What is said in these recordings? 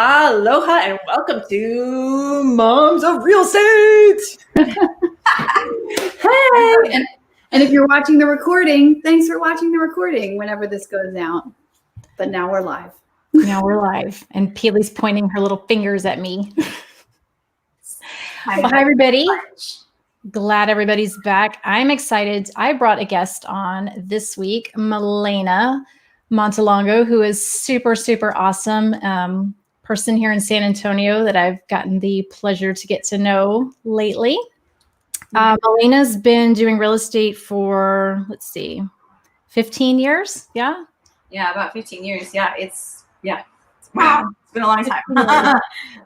Aloha and welcome to Moms of Real Estate. Hey, and if you're watching the recording, thanks for watching the recording whenever this goes out. But now we're live. Now we're live, and Peely's pointing her little fingers at me. Well, hi, everybody. Glad everybody's back. I'm excited. I brought a guest on this week, Melina Simone, who is super, super awesome person here in San Antonio that I've gotten the pleasure to get to know lately. Melina's been doing real estate for, 15 years. Yeah. Yeah, about 15 years. Yeah, wow. It's been a long time.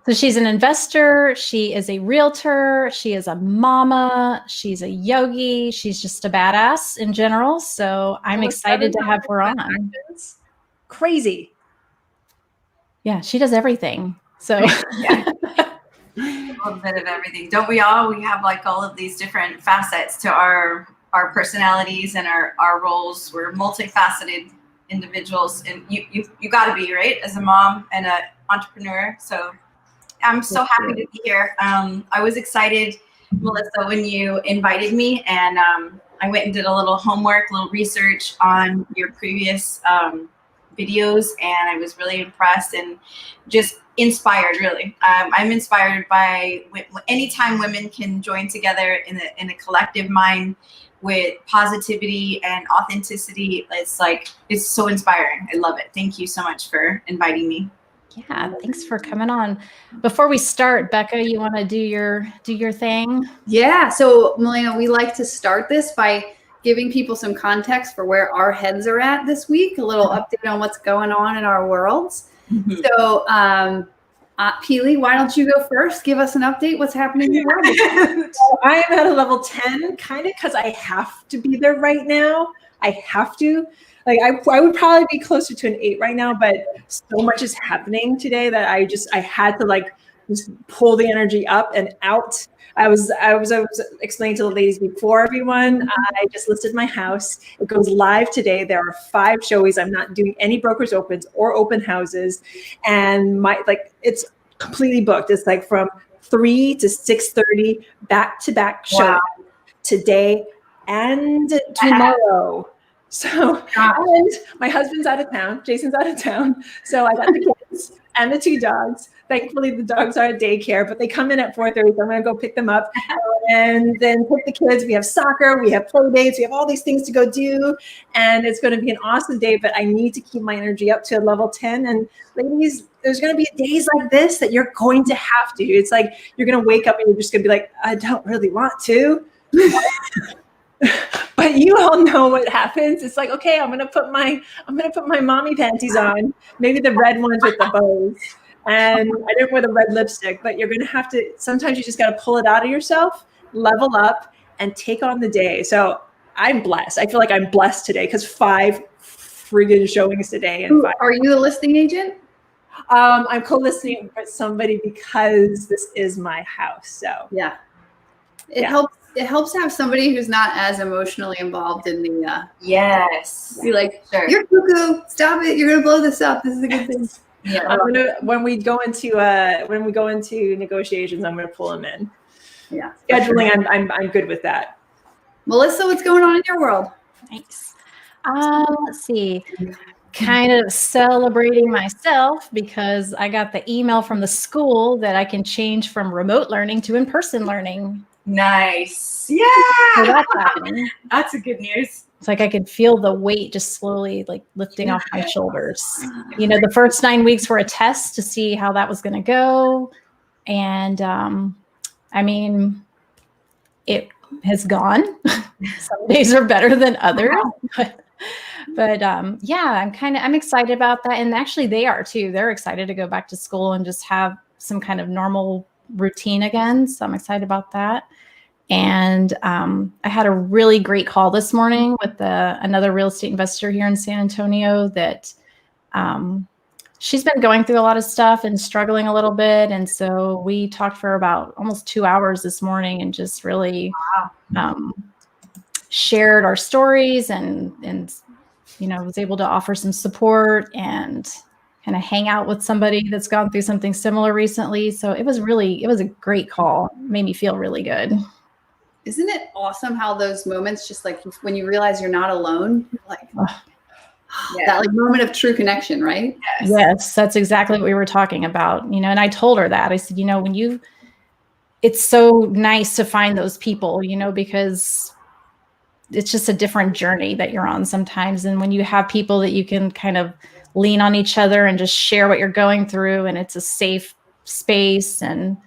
So she's an investor. She is a realtor. She is a mama. She's a yogi. She's just a badass in general. So I'm excited to have her on. Crazy. Yeah, she does everything. So Yeah. A little bit of everything. Don't we all? We have like all of these different facets to our personalities and our roles. We're multifaceted individuals, and you got to be, right, as a mom and an entrepreneur. So I'm so happy to be here. I was excited, Melissa, when you invited me, and I went and did a little homework, a little research on your previous videos, and I was really impressed and just inspired, really. I'm inspired by anytime women can join together in a collective mind with positivity and authenticity. It's so inspiring. I love it. Thank you so much for inviting me. yeah, thanks for coming on. Before we start, Becca, you want to do your thing? Yeah. So, Melina, we like to start this by giving people some context for where our heads are at this week, a little update on what's going on in our worlds. Mm-hmm. So, Peely, why don't you go first? Give us an update. What's happening in your world? So I am at a level 10, kind of because I have to be there right now. I have to. Like I would probably be closer to an 8 right now, but so much is happening today that I had to just pull the energy up and out. I was explaining to the ladies before everyone. I just listed my house. It goes live today. There are 5 showings. I'm not doing any brokers opens or open houses, and it's completely booked. It's like from 3 to 6:30 back-to-back shows today and tomorrow. So, and my husband's out of town. Jason's out of town. So I got the kids and the 2 dogs. Thankfully, the dogs are at daycare, but they come in at 4:30. So I'm going to go pick them up and then pick the kids. We have soccer. We have play dates. We have all these things to go do. And it's going to be an awesome day, but I need to keep my energy up to level 10. And ladies, there's going to be days like this that you're going to have to. It's like you're going to wake up and you're just going to be like, I don't really want to. But you all know what happens. It's like, okay, I'm gonna put my mommy panties on, maybe the red ones with the bows. And I didn't wear the red lipstick, but you're gonna have to. Sometimes you just gotta pull it out of yourself, level up, and take on the day. So I'm blessed. I feel like I'm blessed today because 5 friggin' showings today. And 5. Are you a listing agent? I'm co-listing with somebody because this is my house. So yeah, It helps to have somebody who's not as emotionally involved in the. Yes. Be like, sure. You're cuckoo. Stop it. You're gonna blow this up. This is a good thing. Yeah. When we go into negotiations, I'm gonna pull them in. Yeah. Scheduling, I'm good with that. Melissa, what's going on in your world? Thanks. Let's see. Kind of celebrating myself because I got the email from the school that I can change from remote learning to in-person learning. Nice. Yeah. So that's happening. That's a good news. It's like I could feel the weight just slowly lifting off my shoulders. You know, the first 9 weeks were a test to see how that was going to go. And it has gone. Some days are better than others. But yeah, I'm excited about that. And actually they are too. They're excited to go back to school and just have some kind of normal routine again. So I'm excited about that. And I had a really great call this morning with another real estate investor here in San Antonio that she's been going through a lot of stuff and struggling a little bit. And so we talked for about almost 2 hours this morning and just really shared our stories and was able to offer some support. And kind of hang out with somebody that's gone through something similar recently. So it was a great call. It made me feel really good. Isn't it awesome how those moments, just like when you realize you're not alone, like that like moment of true connection, right? Yes, that's exactly what we were talking about, you know, and I told her that. I said, you know, it's so nice to find those people, you know, because it's just a different journey that you're on sometimes. And when you have people that you can kind of lean on each other and just share what you're going through, and it's a safe space, and,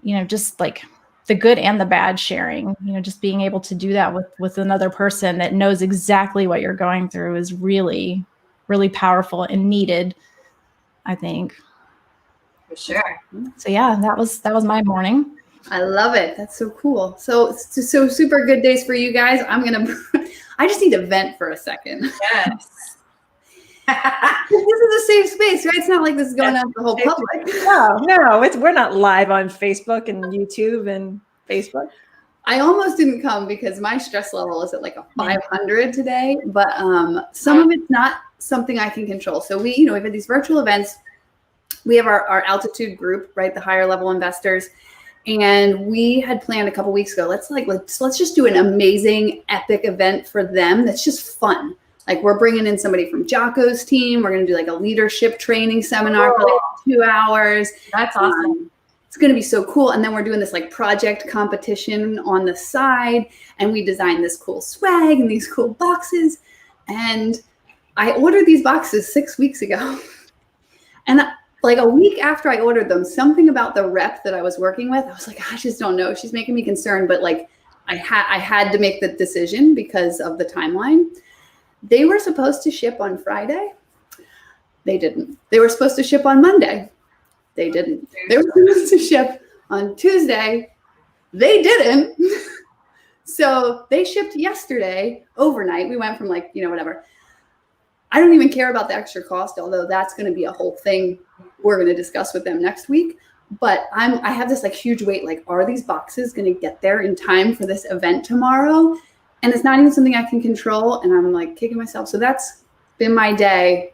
you know, just like the good and the bad sharing, you know, just being able to do that with another person that knows exactly what you're going through is really, really powerful and needed, I think. For sure. So yeah, that was my morning. I love it. That's so cool. So super good days for you guys. I just need to vent for a second. Yes. This is a safe space, right? It's not like this is going out to the whole public. No, we're not live on Facebook and YouTube and Facebook. I almost didn't come because my stress level is at like a 500 today, but some of it's not something I can control. So we've had these virtual events. We have our altitude group, right? The higher level investors. And we had planned a couple weeks ago, let's just do an amazing epic event for them. That's just fun. Like we're bringing in somebody from Jocko's team. We're going to do like a leadership training seminar for like 2 hours. That's awesome. It's going to be so cool. And then we're doing this like project competition on the side. And we designed this cool swag and these cool boxes. And I ordered these boxes 6 weeks ago. And like a week after I ordered them, something about the rep that I was working with, I was like, I just don't know. She's making me concerned. But like I had to make the decision because of the timeline. They were supposed to ship on Friday. They didn't. They were supposed to ship on Monday. They didn't. They were supposed to ship on Tuesday. They didn't. So they shipped yesterday overnight. We went from like, whatever. I don't even care about the extra cost, although that's going to be a whole thing we're going to discuss with them next week. But I have this like huge weight, like, are these boxes going to get there in time for this event tomorrow? And it's not even something I can control. And I'm like kicking myself. So that's been my day.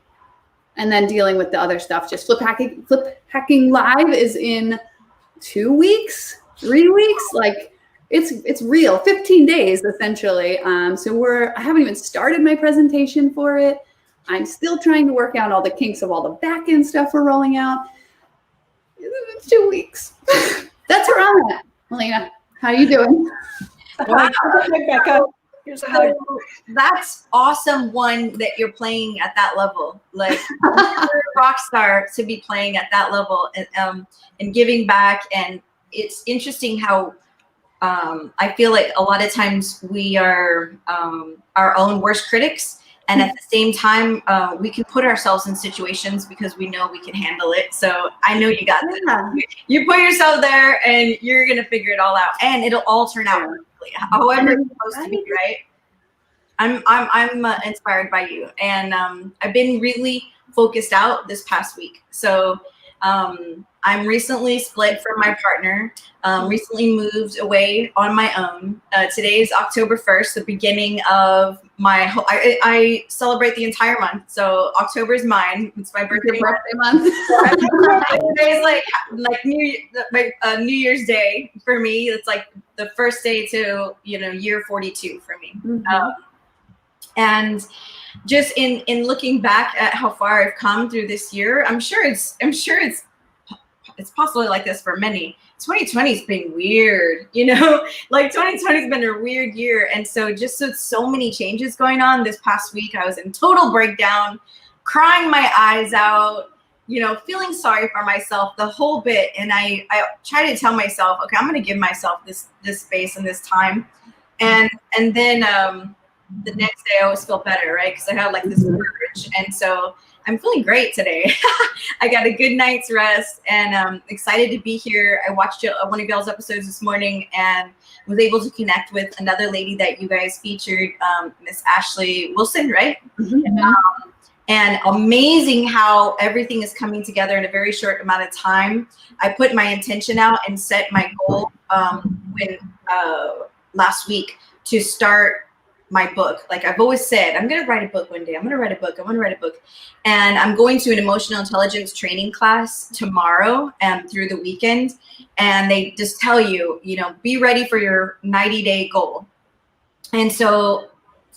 And then dealing with the other stuff. Just Flip Hacking Live is in 2 weeks, 3 weeks. Like it's real, 15 days essentially. So I haven't even started my presentation for it. I'm still trying to work out all the kinks of all the back end stuff we're rolling out. It's 2 weeks. That's where I'm at. Melina, how you doing? Wow. That's awesome one that you're playing at that level. Like you're a rock star to be playing at that level and giving back. And it's interesting how I feel like a lot of times we are our own worst critics. And at the same time, we can put ourselves in situations because we know we can handle it. So I know you got this. You put yourself there and you're going to figure it all out. And it'll all turn out perfectly, however it's supposed to be, right? I'm inspired by you. And I've been really focused out this past week. So I'm recently split from my partner, recently moved away on my own. Today is October 1st, the beginning of I celebrate the entire month. So October is mine. It's my birthday month. Today is like New Year's Day for me. It's like the first day to, year 42 for me. Mm-hmm. And just in looking back at how far I've come through this year, I'm sure it's possibly like this for many. 2020's been weird, like 2020's been a weird year. And so so many changes going on this past week. I was in total breakdown, crying my eyes out, feeling sorry for myself, the whole bit. And I try to tell myself, okay, I'm going to give myself this space and this time. And then the next day I always feel better, right? Because I had like this urge. And so I'm feeling great today. I got a good night's rest and I'm excited to be here. I watched one of y'all's episodes this morning and was able to connect with another lady that you guys featured, Miss Ashley Wilson, right? Mm-hmm. And amazing how everything is coming together in a very short amount of time. I put my intention out and set my goal last week to start my book. Like I've always said, I'm going to write a book one day. I'm going to write a book. I want to write a book. And I'm going to an emotional intelligence training class tomorrow and through the weekend. And they just tell you, you know, be ready for your 90-day goal. And so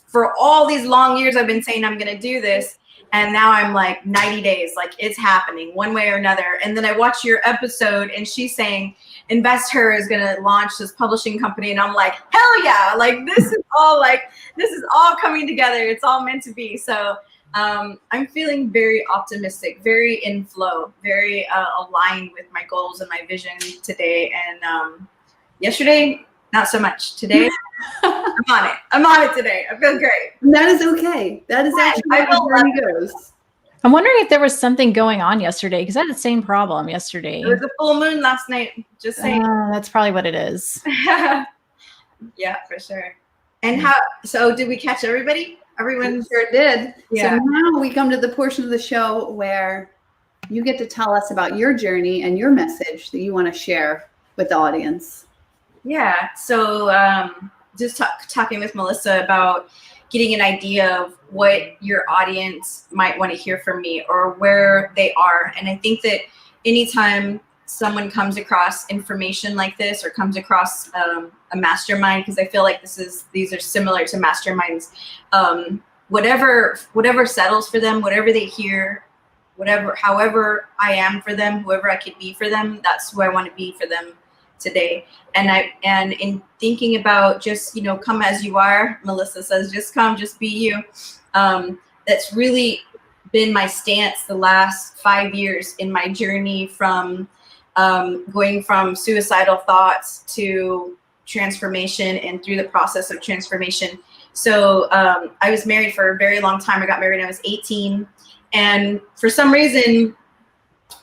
for all these long years, I've been saying I'm going to do this. And now I'm like 90 days, like it's happening one way or another. And then I watch your episode and she's saying, Invest Her is going to launch this publishing company. And I'm like, hell yeah. Like this is all coming together. It's all meant to be. So I'm feeling very optimistic, very in flow, very aligned with my goals and my vision today. And yesterday, not so much. Today, I'm on it. I'm on it today. I feel great. That is okay. That is actually how the journey goes. I'm wondering if there was something going on yesterday, because I had the same problem yesterday. There was a full moon last night. Just saying. That's probably what it is. Yeah, for sure. And so did we catch everybody? Everyone sure did. Yeah. So now we come to the portion of the show where you get to tell us about your journey and your message that you want to share with the audience. Yeah. So just talking with Melissa about getting an idea of what your audience might want to hear from me or where they are. And I think that anytime someone comes across information like this or comes across a mastermind, because I feel like these are similar to masterminds, whatever settles for them, whatever they hear, however I am for them, whoever I could be for them, that's who I want to be for them today. And in thinking about just, you know, come as you are, Melissa says, just come, just be you. That's really been my stance the last 5 years in my journey from going from suicidal thoughts to transformation and through the process of transformation. So I was married for a very long time. I got married when I was 18. And for some reason,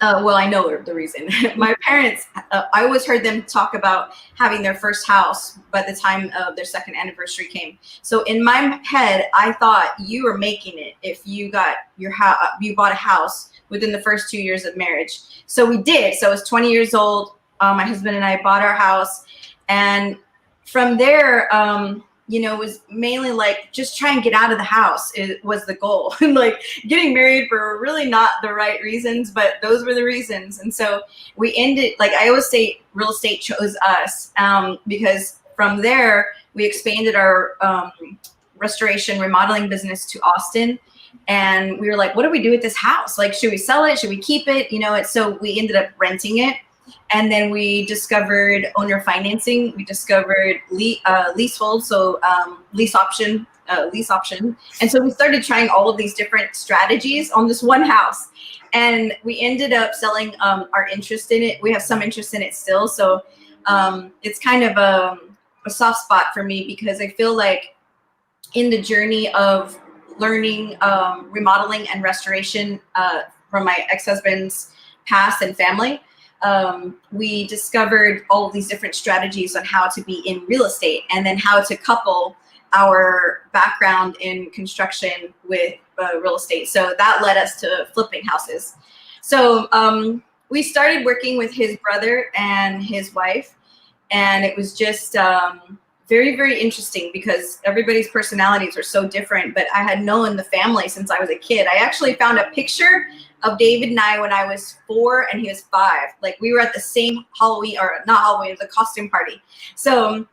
well, I know the reason. My parents, I always heard them talk about having their first house by the time of their second anniversary came. So in my head, I thought you were making it if you got you bought a house within the first 2 years of marriage. So we did. So I was 20 years old. My husband and I bought our house. And from there, you know, it was mainly like just try and get out of the house. It was the goal. Like getting married for really not the right reasons, but those were the reasons. And so we ended, like I always say, real estate chose us because from there we expanded our restoration remodeling business to Austin. And we were like, what do we do with this house? Like, should we sell it? Should we keep it? You know, so we ended up renting it. And then we discovered owner financing. We discovered leasehold, so lease option. And so we started trying all of these different strategies on this one house. And we ended up selling our interest in it. We have some interest in it still. So it's kind of a soft spot for me because I feel like in the journey of learning remodeling and restoration from my ex-husband's past and family, we discovered all of these different strategies on how to be in real estate and then how to couple our background in construction with real estate. So that led us to flipping houses. So we started working with his brother and his wife, and it was just very, very interesting because everybody's personalities are so different, but I had known the family since I was a kid. I actually found a picture of David and I when I was 4 and he was 5. Like we were at the same Halloween, or not Halloween, it was a costume party. So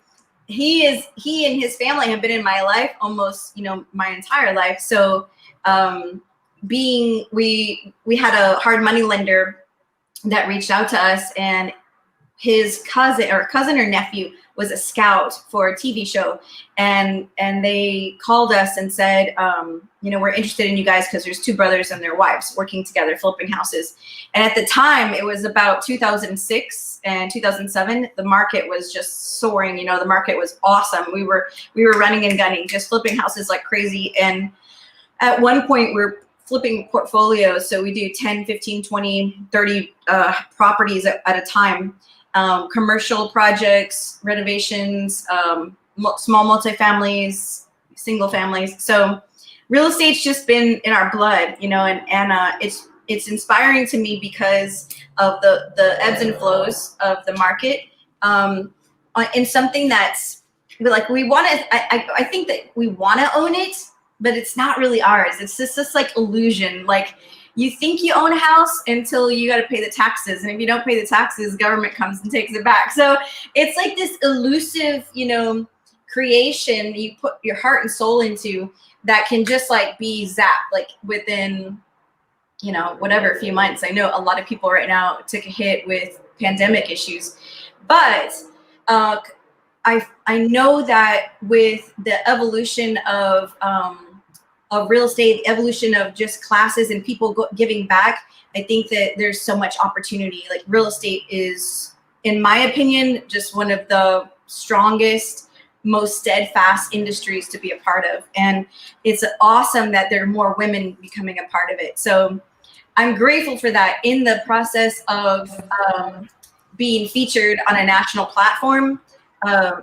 he and his family have been in my life almost, you know, my entire life. So we had a hard money lender that reached out to us, and his cousin or nephew was a scout for a TV show, and they called us and said, you know, we're interested in you guys because there's 2 brothers and their wives working together flipping houses. And at the time, it was about 2006 and 2007. The market was just soaring. You know, the market was awesome. We were running and gunning, just flipping houses like crazy. And at one point, we're flipping portfolios. So we do 10, 15, 20, 30 properties at a time. Commercial projects, renovations, small multifamilies, single families. So real estate's just been in our blood, you know, and it's inspiring to me because of the ebbs and flows of the market. In something that's but like we want to, I think that we want to own it, but it's not really ours. It's just this like illusion. Like you think you own a house until you got to pay the taxes. And if you don't pay the taxes, government comes and takes it back. So it's like this elusive, you know, creation you put your heart and soul into that can just like be zapped like within, you know, whatever, a few months. I know a lot of people right now took a hit with pandemic issues, but I know that with the evolution of real estate, the evolution of just classes and people giving back, I think that there's so much opportunity. Like real estate is, in my opinion, just one of the strongest, most steadfast industries to be a part of. And it's awesome that there are more women becoming a part of it. So I'm grateful for that. In the process of being featured on a national platform,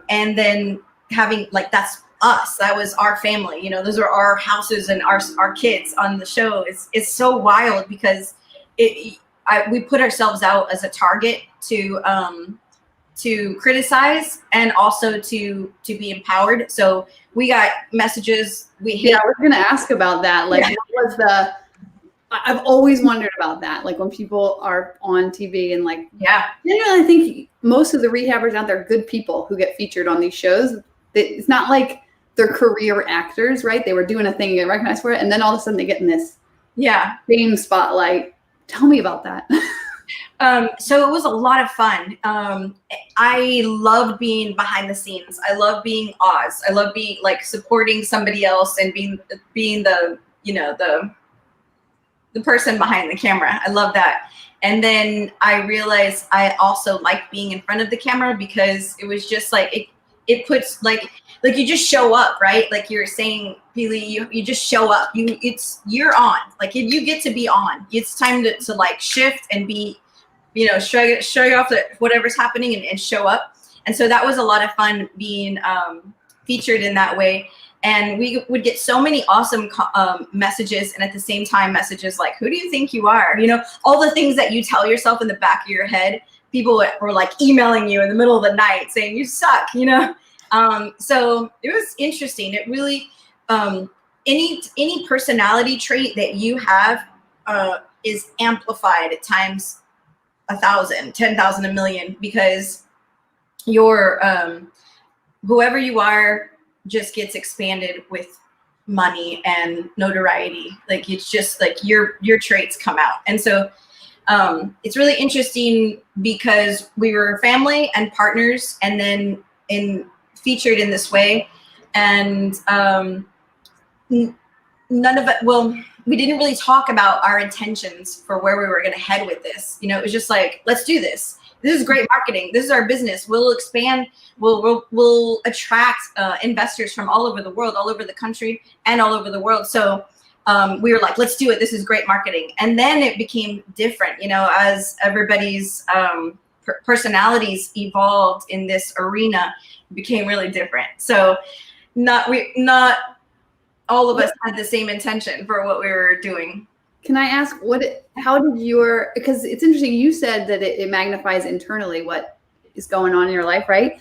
and then having like, that's us, that was our family, you know, those are our houses and our kids on the show. It's so wild because we put ourselves out as a target to criticize and also to be empowered. So we got messages. I was going to ask about that. Like, what was I've always wondered about that. Like when people are on TV and like, generally I think most of the rehabbers out there are good people who get featured on these shows. It's not like they're career actors, right? They were doing a thing and get recognized for it. And then all of a sudden they get in this fame spotlight. Tell me about that. So it was a lot of fun. I loved being behind the scenes. I love being Oz. I love being like supporting somebody else and being the, you know, the person behind the camera. I love that. And then I realized I also like being in front of the camera because it was just like, it puts like you just show up, right? Like you're saying, Pili, you just show up. You're on. Like you get to be on. It's time to like shift and be, you know, show you off whatever's happening and show up. And so that was a lot of fun being featured in that way. And we would get so many awesome messages, and at the same time messages like, who do you think you are? You know, all the things that you tell yourself in the back of your head, people were like emailing you in the middle of the night saying you suck, you know? So it was interesting. It really, any personality trait that you have is amplified at times 1,000, 10,000, a million, because your whoever you are just gets expanded with money and notoriety. Like it's just like your traits come out. And so it's really interesting because we were family and partners, and then featured in this way. And none of it, well, we didn't really talk about our intentions for where we were going to head with this. You know, it was just like, let's do this. This is great marketing. This is our business. We'll expand. We'll attract investors from all over the world, all over the country, and all over the world. So we were like, let's do it. This is great marketing. And then it became different, you know, as everybody's personalities evolved in this arena, it became really different. So not all of us had the same intention for what we were doing. Can I ask how did because it's interesting, you said that it magnifies internally what is going on in your life, right?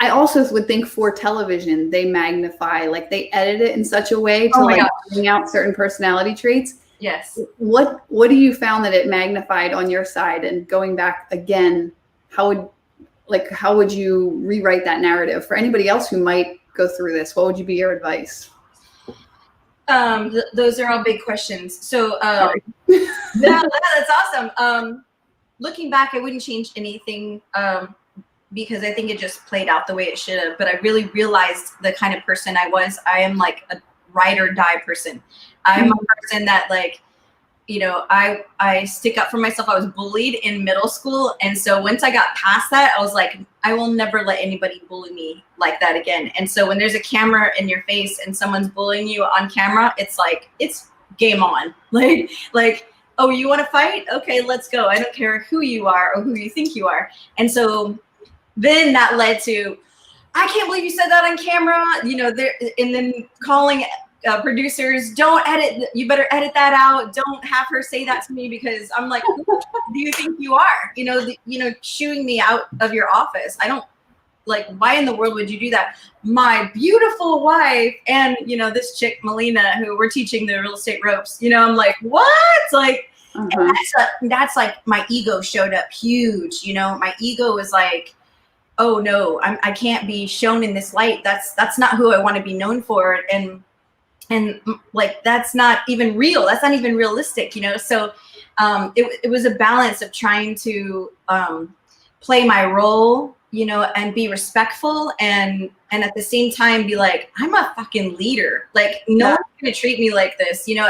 I also would think for television, they magnify, like they edit it in such a way to bring out certain personality traits. Yes. What do you found that it magnified on your side? And going back again, how would you rewrite that narrative for anybody else who might go through this? What would be your advice? Those are all big questions. So that's awesome. Looking back, I wouldn't change anything because I think it just played out the way it should have. But I really realized the kind of person I was. I am like a ride or die person. I'm a person that like, you know, I stick up for myself. I was bullied in middle school. And so once I got past that, I was like, I will never let anybody bully me like that again. And so when there's a camera in your face and someone's bullying you on camera, it's like, it's game on. Like, oh, you want to fight? Okay, let's go. I don't care who you are or who you think you are. And so then that led to, I can't believe you said that on camera, you know, and then calling producers, don't edit, you better edit that out. Don't have her say that to me, because I'm like, who do you think you are? You know, shooing me out of your office. I like, why in the world would you do that? My beautiful wife and, you know, this chick, Melina, who we're teaching the real estate ropes, you know, I'm like, what? Like, and that's like my ego showed up huge, you know, my ego was like, oh no, I can't be shown in this light. That's not who I want to be known for. And like, that's not even real. That's not even realistic, you know? So it was a balance of trying to play my role, you know, and be respectful and at the same time be like, I'm a fucking leader. Like, no one's gonna treat me like this, you know?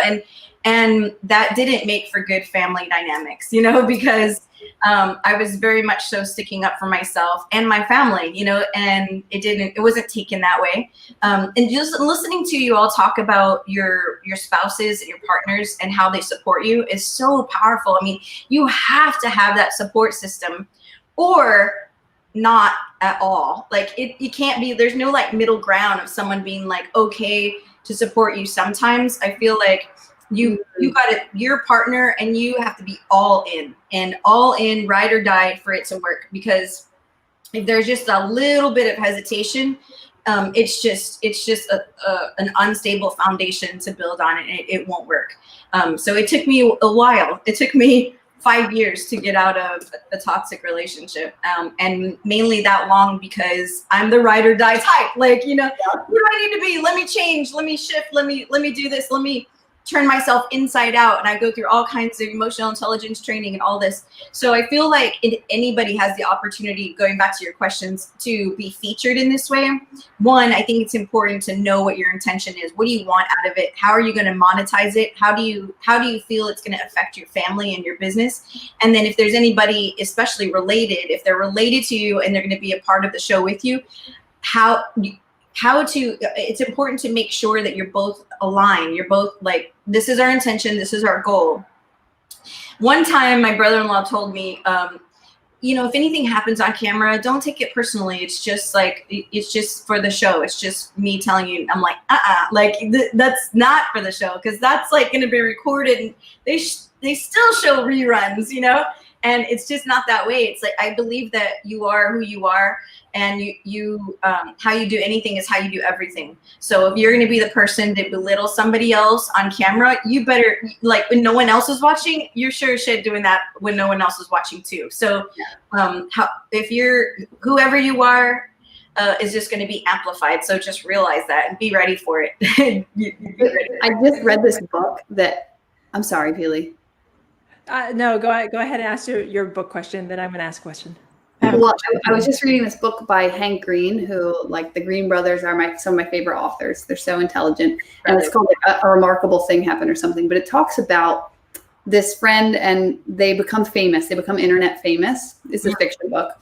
And that didn't make for good family dynamics, you know, because I was very much so sticking up for myself and my family, you know, and it wasn't taken that way. And just listening to you all talk about your spouses and your partners and how they support you is so powerful. I mean, you have to have that support system or not at all. Like, you can't be, there's no like middle ground of someone being like, okay to support you. Sometimes I feel like you got it, your partner, and you have to be all in, ride or die for it to work. Because if there's just a little bit of hesitation, it's just an unstable foundation to build on, and it won't work. So it took me a while. It took me 5 years to get out of a toxic relationship, and mainly that long because I'm the ride or die type. Like, you know, who do I need to be? Let me change. Let me shift. Let me do this. Let me turn myself inside out. And I go through all kinds of emotional intelligence training and all this. So I feel like if anybody has the opportunity, going back to your questions, to be featured in this way, one, I think it's important to know what your intention is. What do you want out of it? How are you going to monetize it? How do you feel it's going to affect your family and your business? And then if there's anybody, especially related, if they're related to you and they're going to be a part of the show with you, it's important to make sure that you're both aligned. You're both like, this is our intention, this is our goal. One time my brother-in-law told me, you know, if anything happens on camera, don't take it personally. It's just like, it's just for the show. It's just me telling you. I'm like, like that's not for the show, because that's like going to be recorded and they still show reruns, you know? And it's just not that way. It's like, I believe that you are who you are, and you how you do anything is how you do everything. So if you're going to be the person that belittles somebody else on camera, you better, like, when no one else is watching, you're sure as shit doing that when no one else is watching too. So if you're, whoever you are, is just going to be amplified. So just realize that and be ready for it. I just read this book that, I'm sorry, Peely. No, go ahead and ask your book question, then I'm going to ask a question. Well, I was just reading this book by Hank Green, who, like, the Green brothers are some of my favorite authors. They're so intelligent. And it's called like, a Remarkable Thing Happened or something. But it talks about this friend, and they become famous. They become internet famous. It's a fiction book.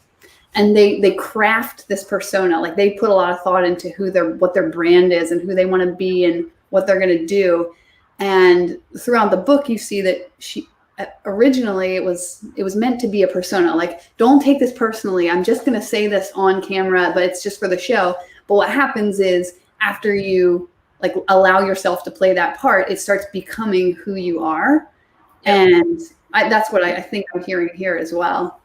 And they craft this persona. Like, they put a lot of thought into what their brand is and who they want to be and what they're going to do. And throughout the book, you see that originally it was meant to be a persona. Like, don't take this personally. I'm just going to say this on camera, but it's just for the show. But what happens is, after you like allow yourself to play that part, it starts becoming who you are. And that's what I think I'm hearing here as well.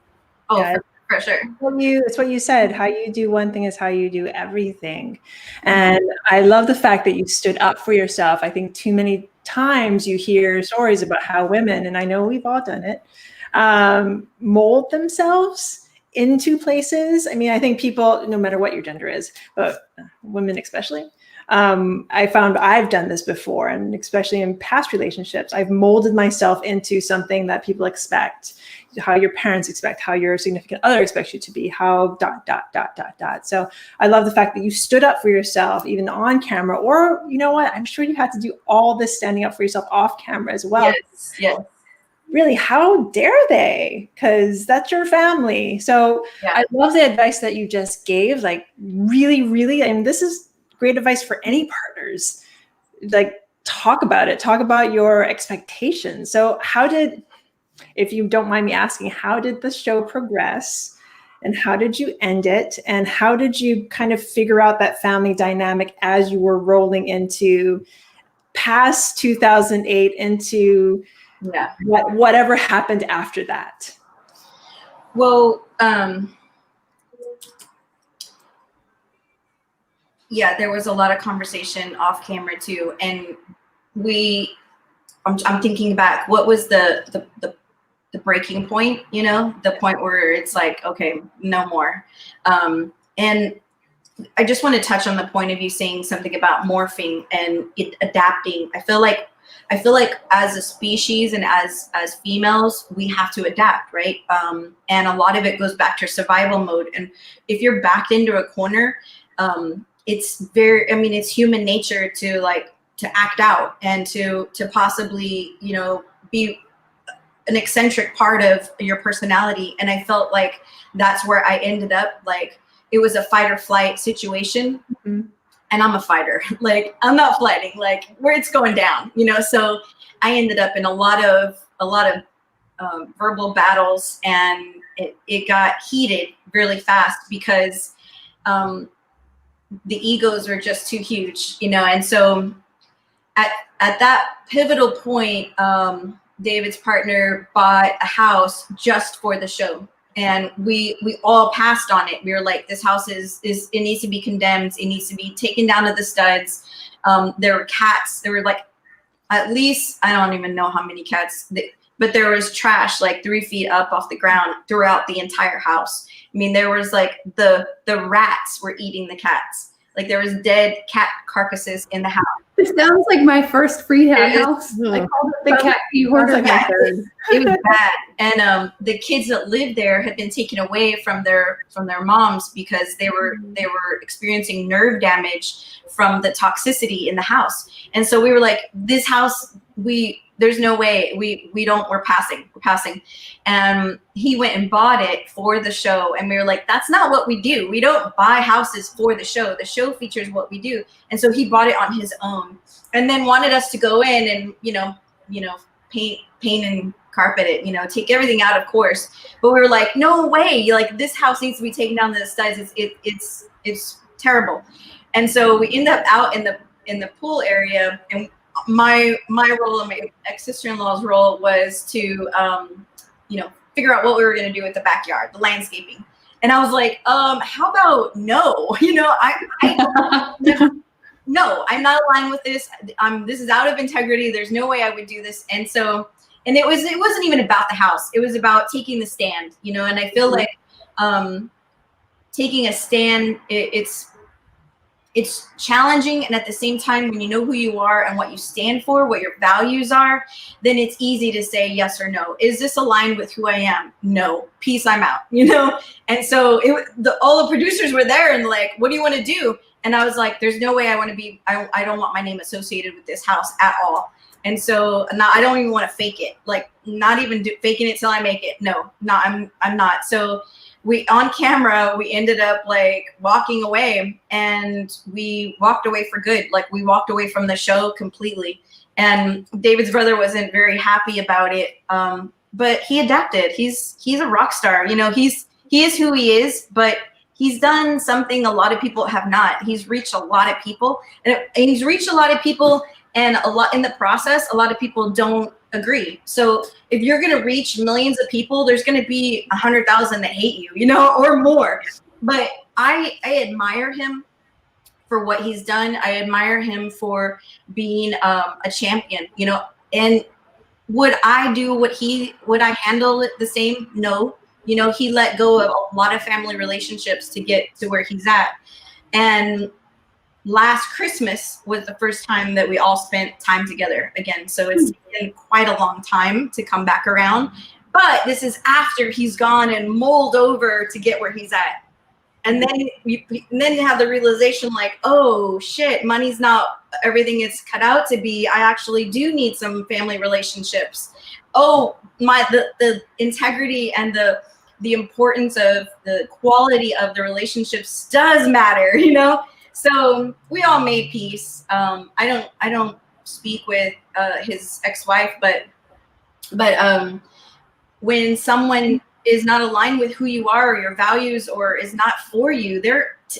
Oh, yeah. For sure. It's what you said. How you do one thing is how you do everything. And I love the fact that you stood up for yourself. I think too many times you hear stories about how women, and I know we've all done it, mold themselves into places. I mean, I think people, no matter what your gender is, but women especially, I found I've done this before, and especially in past relationships, I've molded myself into something that people expect, how your parents expect, how your significant other expects you to be, how ... So I love the fact that you stood up for yourself, even on camera, or, you know what, I'm sure you had to do all this standing up for yourself off camera as well. Yes. Really, how dare they? Because that's your family. So I love the advice that you just gave. Like, really, and this is great advice for any partners. Like, talk about it. Talk about your expectations. So if you don't mind me asking, how did the show progress, and how did you end it? And how did you kind of figure out that family dynamic as you were rolling into past 2008 into whatever happened after that? Well, yeah, there was a lot of conversation off camera too, and I'm thinking back, what was the breaking point, you know, the point where it's like, okay, no more. And I just want to touch on the point of you saying something about morphing and it adapting. I feel like as a species and as females, we have to adapt, right? And a lot of it goes back to survival mode. And if you're backed into a corner, it's it's human nature to act out and to possibly, you know, be an eccentric part of your personality. And I felt like that's where I ended up. Like, it was a fight or flight situation. Mm-hmm. And I'm a fighter. Like, I'm not fighting, like, where it's going down, you know? So I ended up in a lot of verbal battles, and it got heated really fast because the egos were just too huge, you know? And so at that pivotal point, David's partner bought a house just for the show. And we all passed on it. We were like, this house it needs to be condemned. It needs to be taken down to the studs. There were cats. There were like, at least, I don't even know how many cats, but there was trash like 3 feet up off the ground throughout the entire house. I mean, there was like the rats were eating the cats. Like, there was dead cat carcasses in the house. This sounds like my first free house. I called it the cat hoarder. It was bad. And the kids that lived there had been taken away from their moms because they were experiencing nerve damage from the toxicity in the house. And so we were like, this house, there's no way we're passing. And he went and bought it for the show. And we were like, that's not what we do. We don't buy houses for the show. The show features what we do. And so he bought it on his own and then wanted us to go in and, you know, paint and carpet it, you know, take everything out, of course. But we were like, no way. Like, this house needs to be taken down to the studs. It's terrible. And so we end up out in the pool area, and my role and my ex-sister-in-law's role was to, figure out what we were going to do with the backyard, the landscaping. And I was like, how about no? You know, no, I'm not aligned with this. This is out of integrity. There's no way I would do this. And so, and it wasn't even about the house. It was about taking the stand, you know. And I feel like taking a stand, it's challenging, and at the same time, when you know who you are and what you stand for, what your values are, then it's easy to say yes or no. Is this aligned with who I am? No. Peace, I'm out, you know? And so all the producers were there and like, what do you want to do? And I was like, there's no way I want to be, I don't want my name associated with this house at all. And so I don't even want to fake it. Like, not even faking it till I make it. No, I'm not. So on camera, we ended up like walking away, and we walked away for good. Like, we walked away from the show completely. And David's brother wasn't very happy about it. But he adapted. He's a rock star. You know, he is who he is, but he's done something a lot of people have not. He's reached a lot of people, and he's reached a lot of people, and a lot in the process, a lot of people don't agree. So if you're going to reach millions of people, there's going to be 100,000 that hate you, you know, or more. But I admire him for what he's done. I admire him for being a champion, you know. And would I handle it the same? No. You know, he let go of a lot of family relationships to get to where he's at. And last Christmas was the first time that we all spent time together again. So it's been quite a long time to come back around. But this is after he's gone and mulled over to get where he's at. And then you have the realization like, oh shit, money's not everything it's cut out to be. I actually do need some family relationships. Oh, the integrity and the importance of the quality of the relationships does matter, you know? So we all made peace. I don't speak with his ex-wife, but when someone is not aligned with who you are or your values or is not for you,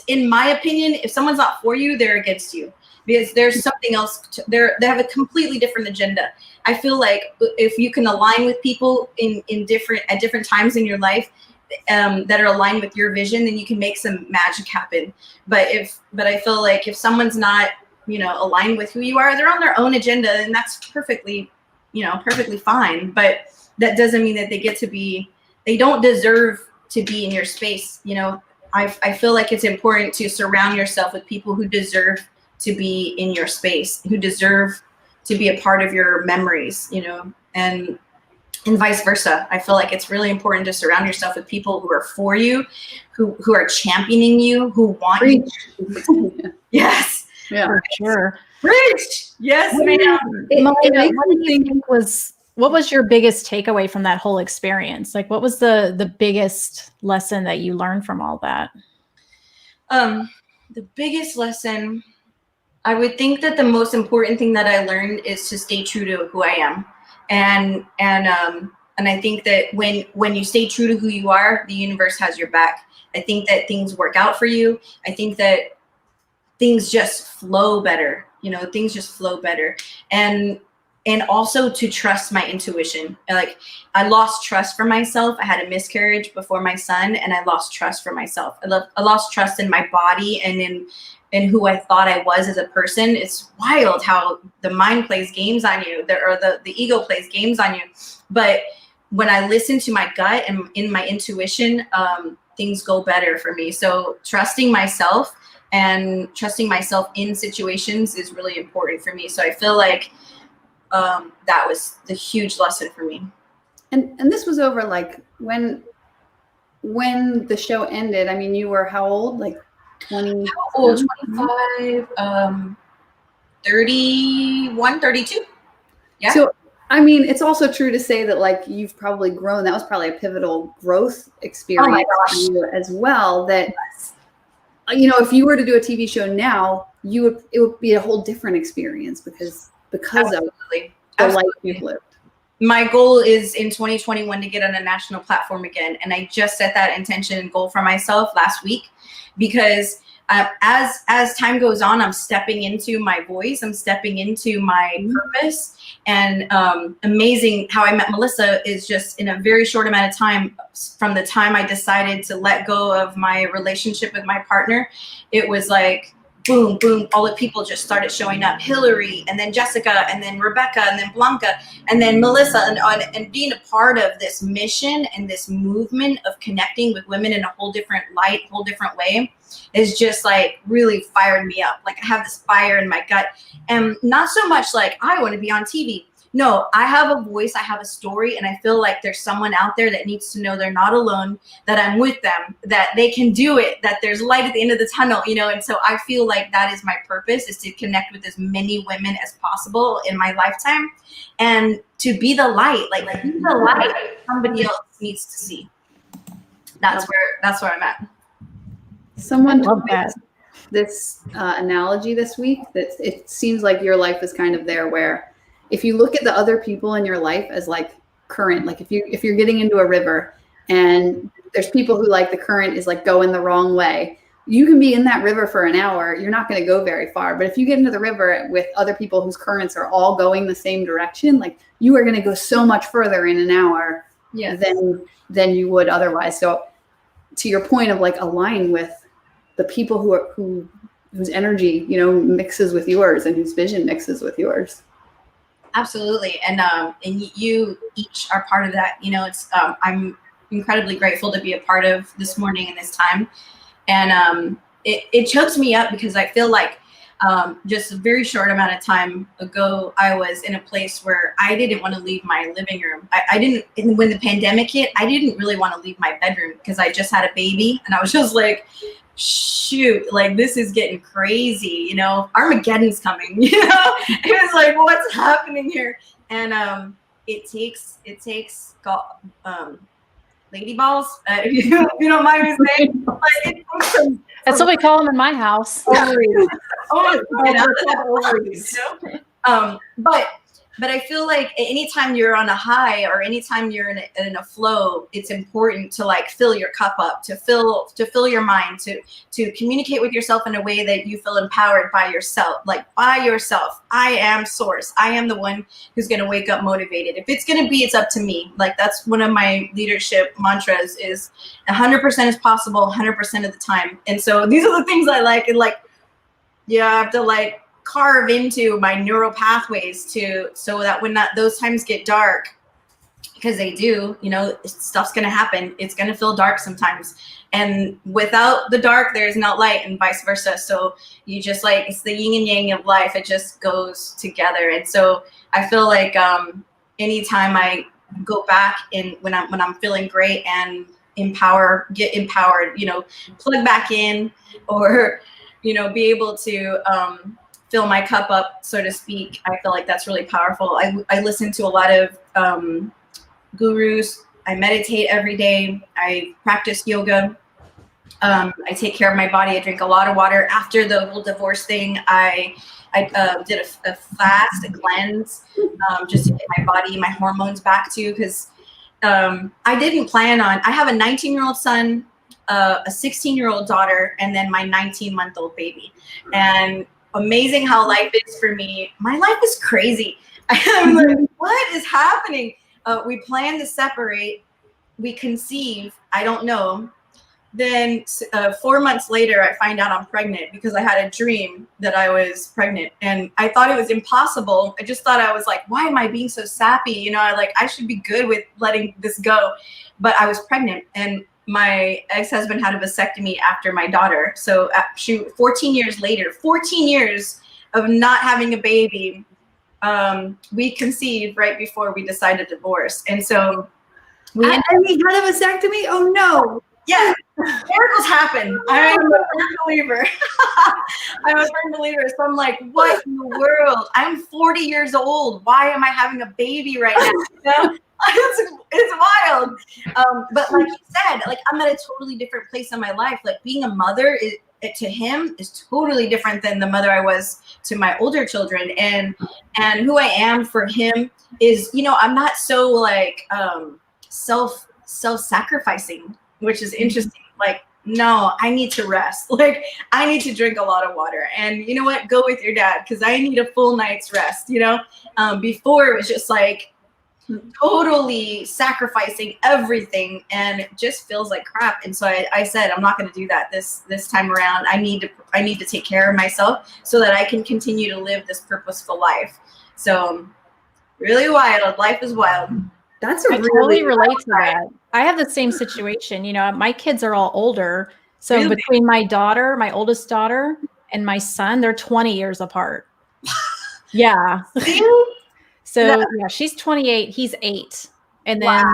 in my opinion, if someone's not for you, they're against you, because there's something else. They have a completely different agenda. I feel like if you can align with people at different times in your life, that are aligned with your vision, then you can make some magic happen. But I feel like if someone's not, aligned with who you are, they're on their own agenda, and that's perfectly fine. But that doesn't mean that they don't deserve to be in your space. I feel like it's important to surround yourself with people who deserve to be in your space, who deserve to be a part of your memories, and vice versa. I feel like it's really important to surround yourself with people who are for you, who are championing you, who want you. Yes. Yeah, for sure. Preach. Yes, ma'am. What was your biggest takeaway from that whole experience? Like, what was the biggest lesson that you learned from all that? The biggest lesson, I would think that the most important thing that I learned is to stay true to who I am. And I think that when you stay true to who you are, the universe has your back. I think that things work out for you. I think that things just flow better. Things just flow better. And also to trust my intuition. Like, I lost trust for myself. I had a miscarriage before my son, and I lost trust for myself. I lost trust in my body and in who I thought I was as a person. It's wild how the mind plays games on you, or the ego plays games on you. But when I listen to my gut and in my intuition, things go better for me. So trusting myself and trusting myself in situations is really important for me. So I feel like that was the huge lesson for me. And this was over like when the show ended. I mean, you were how old? Like 20? How old? 25, 31, 32. Yeah. So, I mean, it's also true to say that like you've probably grown. That was probably a pivotal growth experience for you as well. That, if you were to do a TV show now, it would be a whole different experience because Absolutely. of the life you've lived. My goal is in 2021 to get on a national platform again. And I just set that intention and goal for myself last week, because as time goes on, I'm stepping into my voice. I'm stepping into my purpose. And amazing how I met Melissa is just in a very short amount of time, from the time I decided to let go of my relationship with my partner, it was like, boom, boom, all the people just started showing up. Hillary, and then Jessica, and then Rebecca, and then Blanca, and then Melissa, and being a part of this mission and this movement of connecting with women in a whole different light, whole different way, is just like really fired me up. Like, I have this fire in my gut, and not so much like I want to be on TV. No, I have a voice, I have a story, and I feel like there's someone out there that needs to know they're not alone, that I'm with them, that they can do it, that there's light at the end of the tunnel, and so I feel like that is my purpose, is to connect with as many women as possible in my lifetime, and to be the light, like be the light somebody else needs to see. That's where I'm at. Someone told me this analogy this week, that it seems like your life is kind of there, where if you look at the other people in your life as like current, like if you're getting into a river and there's people who like the current is like going the wrong way, you can be in that river for an hour. You're not going to go very far. But if you get into the river with other people whose currents are all going the same direction, like you are going to go so much further in an hour than you would otherwise. So to your point of like align with the people whose energy, mixes with yours and whose vision mixes with yours. Absolutely. And you each are part of that. It's I'm incredibly grateful to be a part of this morning and this time. And it chokes me up, because I feel like just a very short amount of time ago, I was in a place where I didn't want to leave my living room. I didn't, when the pandemic hit, I didn't really want to leave my bedroom, because I just had a baby, and I was just like, shoot, like this is getting crazy, Armageddon's coming, it was like, what's happening here? And it takes lady balls, if you don't mind me saying. Like, that's what we call them in my house. Ovaries. But But I feel like anytime you're on a high or anytime you're in a flow, it's important to like fill your cup up, to fill your mind, to communicate with yourself in a way that you feel empowered by yourself. Like by yourself, I am source. I am the one who's going to wake up motivated. If it's going to be, it's up to me. Like that's one of my leadership mantras is 100% is possible 100% of the time. And so these are the things I like. And like, yeah, I have to like carve into my neural pathways so that when those times get dark, because they do, you know, stuff's going to happen. It's going to feel dark sometimes. And without the dark, there's no light and vice versa. So you just like, it's the yin and yang of life. It just goes together. And so I feel like anytime I go back when I'm feeling great and get empowered, you know, plug back in or, you know, be able to fill my cup up, so to speak. I feel like that's really powerful. I listen to a lot of gurus. I meditate every day. I practice yoga. I take care of my body. I drink a lot of water. After the whole divorce thing, I did a fast, a cleanse, just to get my body, my hormones back to, because I didn't plan on, I have a 19-year-old son, a 16-year-old daughter, and then my 19-month-old baby. And amazing how life is for me. My life is crazy. I'm like, what is happening? We plan to separate. We conceive. I don't know. Then 4 months later, I find out I'm pregnant because I had a dream that I was pregnant. And I thought it was impossible. I just thought I was like, why am I being so sappy? You know, I should be good with letting this go. But I was pregnant. And my ex-husband had a vasectomy after my daughter. So 14 years later, 14 years of not having a baby, we conceived right before we decided to divorce. And so we had a vasectomy? Oh no. Yeah, miracles happen. I'm a firm believer. I'm a firm believer. So I'm like, what in the world? I'm 40 years old. Why am I having a baby right now? You know? It's wild. But like you said, like I'm at a totally different place in my life. Like being a mother to him is totally different than the mother I was to my older children. And who I am for him is, you know, I'm not so like self-sacrificing, which is interesting. Like, no, I need to rest. Like I need to drink a lot of water. And you know what? Go with your dad because I need a full night's rest, you know? Before it was just like, totally sacrificing everything and it just feels like crap. And so I said, I'm not going to do that this time around. I need to take care of myself so that I can continue to live this purposeful life. So really wild. Life is wild. That's I totally relate to that. I have the same situation. You know, my kids are all older. So really? Between my daughter, my oldest daughter, and my son, they're 20 years apart. Yeah. So yeah, she's 28, he's 8. And then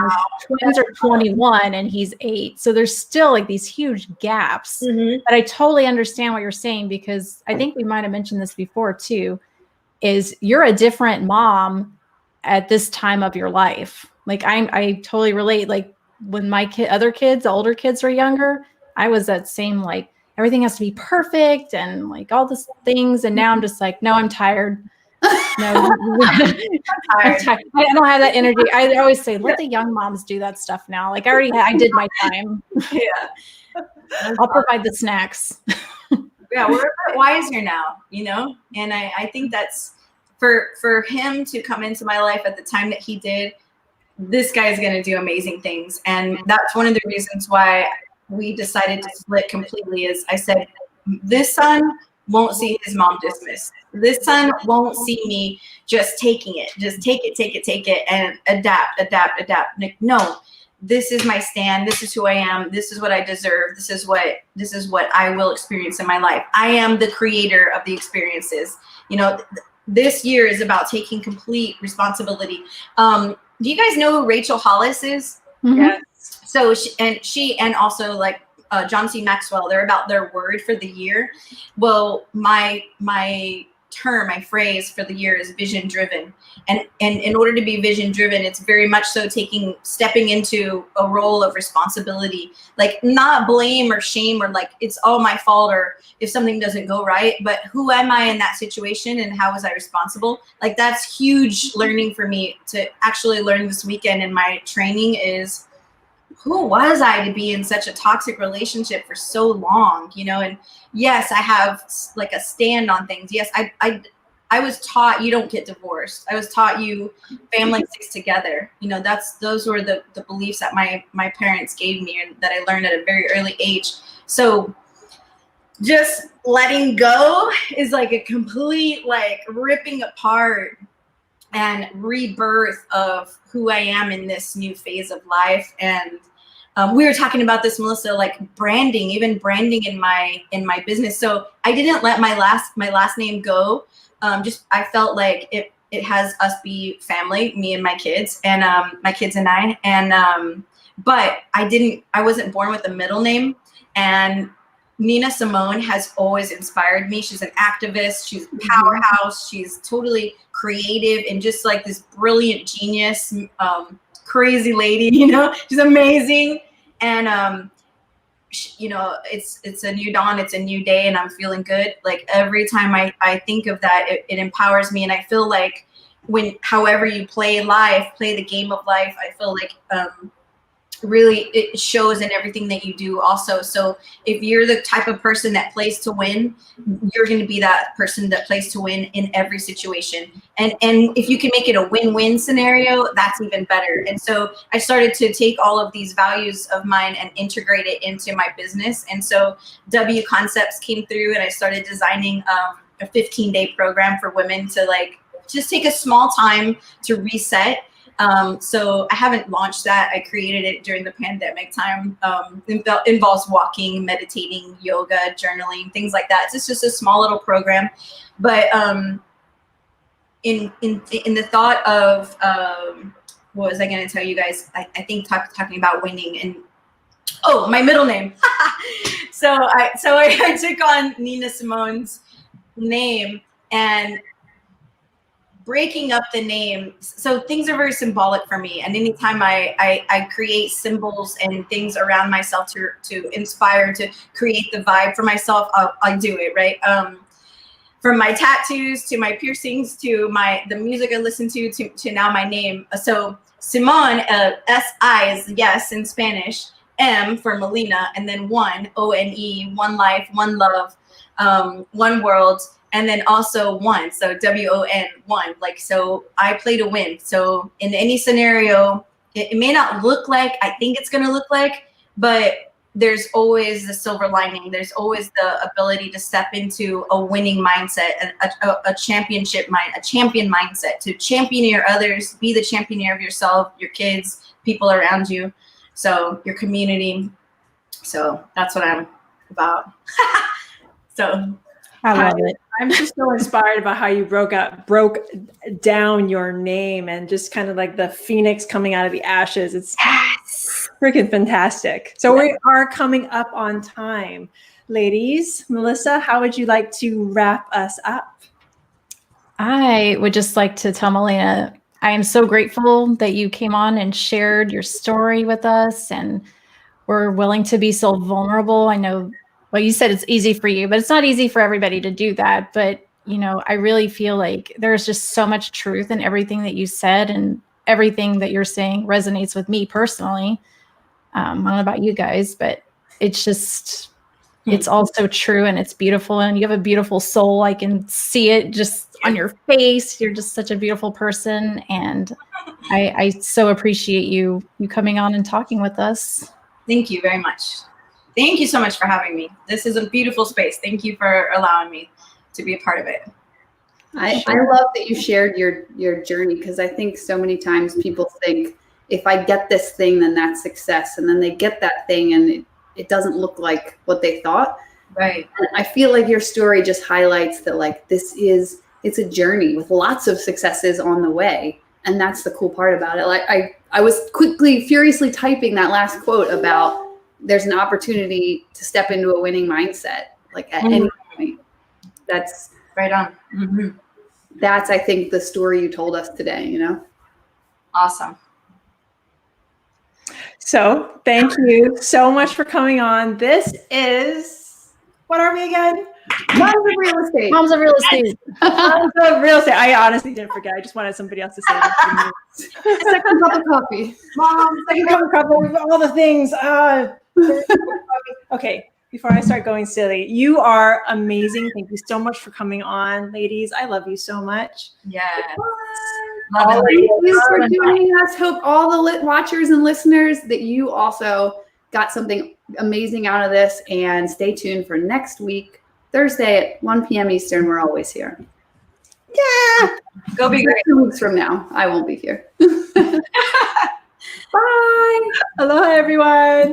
twins are 21 and he's 8. So there's still like these huge gaps. Mm-hmm. But I totally understand what you're saying because I think we might have mentioned this before too, is you're a different mom at this time of your life. Like I totally relate. Like when my older kids were younger, I was that same, like everything has to be perfect and like all these things. And now I'm just like, no, I'm tired. No, I'm tired. I don't have that energy. I always say, let the young moms do that stuff now. Like I did my time. Yeah. I'll provide the snacks. Yeah, we're a bit wiser now, you know? And I think that's for him to come into my life at the time that he did, this guy is going to do amazing things. And that's one of the reasons why we decided to split completely is I said, this son won't see his mom dismiss. This son won't see me just taking it. Just take it, and adapt. Like, no, this is my stand. This is who I am. This is what I deserve. This is what I will experience in my life. I am the creator of the experiences. You know, this year is about taking complete responsibility. Do you guys know who Rachel Hollis is? Mm-hmm. Yes. So she and also like John C. Maxwell, they're about their word for the year. Well, my term, my phrase for the year is vision driven. And in order to be vision driven, it's very much so stepping into a role of responsibility, like not blame or shame or like it's all my fault or if something doesn't go right, but who am I in that situation and how was I responsible? Like that's huge learning for me to actually learn this weekend in my training is who was I to be in such a toxic relationship for so long, you know? And yes, I have like a stand on things. Yes, I was taught you don't get divorced. I was taught you family sticks together. You know, those were the beliefs that my parents gave me and that I learned at a very early age. So just letting go is like a complete like ripping apart and rebirth of who I am in this new phase of life. And we were talking about this, Melissa, like branding, even branding in my business. So I didn't let my last name go. I felt like it has us be family, me and my kids and my kids and I. And but I wasn't born with a middle name. And Melina Simone has always inspired me. She's an activist. She's a powerhouse. She's totally creative and just like this brilliant genius, crazy lady, you know, she's amazing. And, you know, it's a new dawn, it's a new day and I'm feeling good. Like every time I think of that, it empowers me. And I feel like however you play the game of life, I feel like, really it shows in everything that you do also. So if you're the type of person that plays to win, you're going to be that person that plays to win in every situation. And if you can make it a win-win scenario, that's even better. And so I started to take all of these values of mine and integrate it into my business. And so W Concepts came through and I started designing a 15-day program for women to like just take a small time to reset. So I haven't launched that. I created it during the pandemic time. It involves walking, meditating, yoga, journaling, things like that. It's just a small little program. But in the thought of what was I going to tell you guys? I think talking about winning and my middle name. So I took on Melina Simone's name and breaking up the name. So things are very symbolic for me. And anytime I create symbols and things around myself to inspire, to create the vibe for myself, I do it, right? From my tattoos to my piercings to the music I listen to now my name. So Simone, S-I is yes in Spanish, M for Melina, and then one, O-N-E, one life, one love, one world. And then also one, so W-O-N, one. Like, so I play to win. So in any scenario, it may not look like I think it's going to look like, but there's always the silver lining. There's always the ability to step into a winning mindset, a champion mindset, to champion your others, be the champion of yourself, your kids, people around you, so your community. So that's what I'm about. So I love it. I'm just so inspired about how you broke down your name and just kind of like the phoenix coming out of the ashes. It's freaking fantastic. So we are coming up on time. Ladies, Melissa, how would you like to wrap us up? I would just like to tell Melina, I am so grateful that you came on and shared your story with us and were willing to be so vulnerable. I know, well, you said it's easy for you, but it's not easy for everybody to do that. But, you know, I really feel like there's just so much truth in everything that you said, and everything that you're saying resonates with me personally. I don't know about you guys, but it's just, it's all so true and it's beautiful. And you have a beautiful soul. I can see it just on your face. You're just such a beautiful person. And I so appreciate you coming on and talking with us. Thank you very much. Thank you so much for having me. This is a beautiful space. Thank you for allowing me to be a part of it. I love that you shared your journey, because I think so many times people think, if I get this thing, then that's success. And then they get that thing and it doesn't look like what they thought. Right. And I feel like your story just highlights that, like, it's a journey with lots of successes on the way. And that's the cool part about it. Like I was furiously typing that last quote about there's an opportunity to step into a winning mindset, like at any point. Right on. Mm-hmm. That's, I think, the story you told us today, you know? Awesome. So thank you so much for coming on. This is, what are we again? Moms of Real Estate. Moms of Real Estate. Moms of Real Estate. I honestly didn't forget. I just wanted somebody else to say that. Second cup of coffee. Mom, second cup of coffee, all the things. Okay, before I start going silly, you are amazing. Thank you so much for coming on, ladies. I love you so much. Yes. Thank you for joining us. Hope all the watchers and listeners that you also got something amazing out of this. And stay tuned for next week, Thursday at 1 p.m. Eastern. We're always here. Yeah. Go be great. 2 weeks from now, I won't be here. Bye. Aloha, everyone.